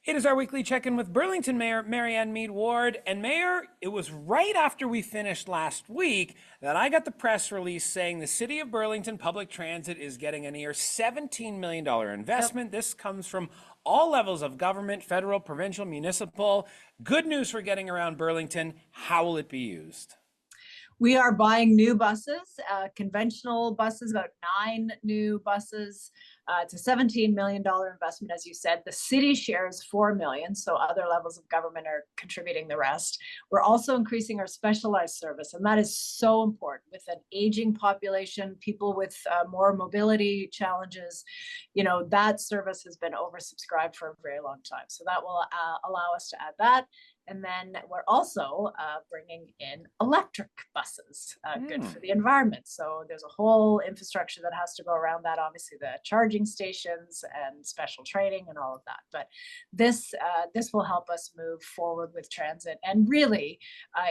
It is our weekly check-in with Burlington Mayor Marianne Meed Ward. And Mayor, it was right after we finished last week that I got the press release saying the City of Burlington Public Transit is getting a near $17 million Yep. investment. This comes from all levels of government, federal, provincial, municipal. Good news for getting around Burlington. How will it be used? We are buying new buses, conventional buses, about 9 new buses. It's a $17 million investment, as you said. The city shares $4 million, so other levels of government are contributing the rest. We're also increasing our specialized service, and that is so important with an aging population, people with more mobility challenges. That service has been oversubscribed for a very long time. So that will allow us to add that. And then we're also bringing in electric buses, good for the environment. So there's a whole infrastructure that has to go around that, obviously the charging stations and special training and all of that. But this will help us move forward with transit. And really,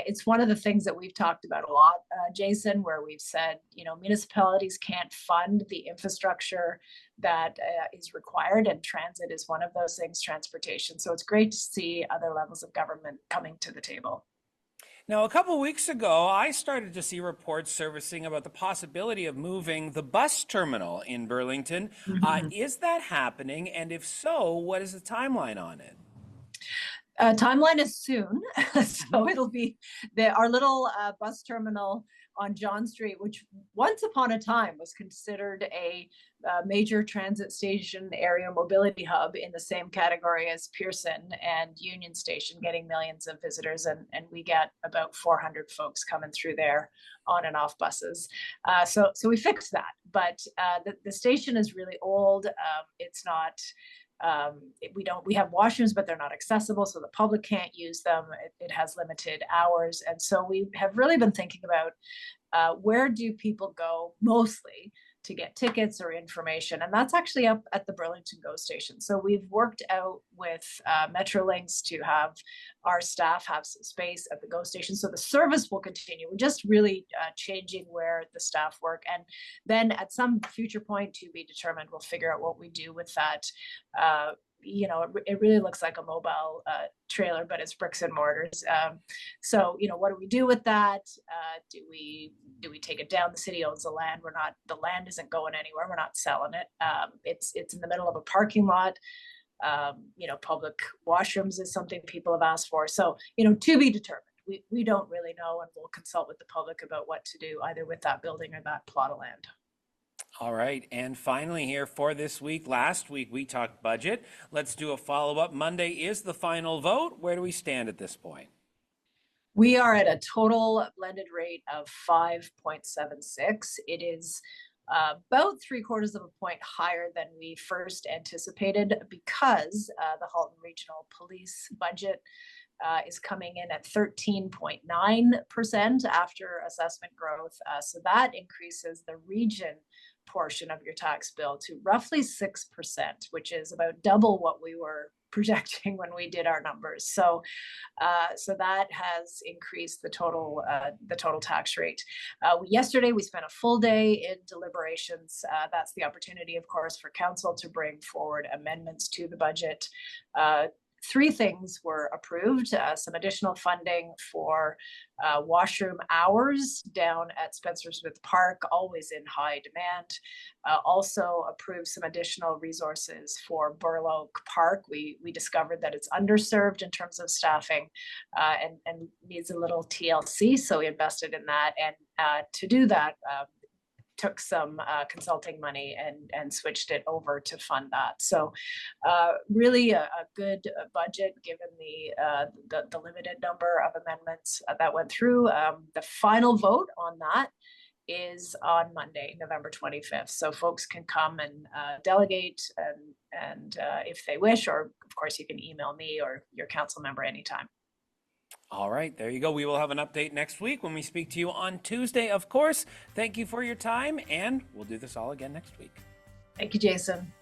it's one of the things that we've talked about a lot, Jason, where we've said, municipalities can't fund the infrastructure that is required, and transit is one of those things, transportation. So it's great to see other levels of government coming to the table. Now, a couple weeks ago, I started to see reports surfacing about the possibility of moving the bus terminal in Burlington. Is that happening? And if so, what is the timeline on it? Timeline is soon. So it'll be our little bus terminal on John Street, which once upon a time was considered a major transit station area mobility hub in the same category as Pearson and Union Station, getting millions of visitors. And we get about 400 folks coming through there on and off buses. So we fixed that. But the station is really old. It's not. We have washrooms, but they're not accessible, so the public can't use them. It has limited hours, and so we have really been thinking about where do people go mostly to get tickets or information, and that's actually up at the Burlington GO station. So we've worked out with Metrolinx to have our staff have some space at the GO station, so the service will continue. We're just really changing where the staff work, and then at some future point to be determined, we'll figure out what we do with that. It really looks like a mobile trailer, but it's bricks and mortars. So what do we do with that? Do we take it down? The city owns the land. The land isn't going anywhere. We're not selling it. It's in the middle of a parking lot. Public washrooms is something people have asked for. So, to be determined. We don't really know, and we'll consult with the public about what to do either with that building or that plot of land. All right. And finally here for this week, last week we talked budget. Let's do a follow-up. Monday is the final vote. Where do we stand at this point? We are at a total blended rate of 5.76. It is about 3/4 of a point higher than we first anticipated because the Halton Regional Police budget is coming in at 13.9% after assessment growth. So that increases the region portion of your tax bill to roughly 6%, which is about double what we were projecting when we did our numbers. So that has increased the total tax rate. Yesterday we spent a full day in deliberations. That's the opportunity, of course, for council to bring forward amendments to the budget. Three things were approved: some additional funding for washroom hours down at Spencer Smith Park, always in high demand. Also approved some additional resources for Burloak Park. We discovered that it's underserved in terms of staffing and needs a little TLC, so we invested in that. And to do that, took some consulting money and switched it over to fund that. So really a good budget given the limited number of amendments that went through. The final vote on that is on Monday, November 25th. So folks can come and delegate and if they wish, or of course you can email me or your council member anytime. All right, there you go. We will have an update next week when we speak to you on Tuesday, of course. Thank you for your time, and we'll do this all again next week. Thank you, Jason.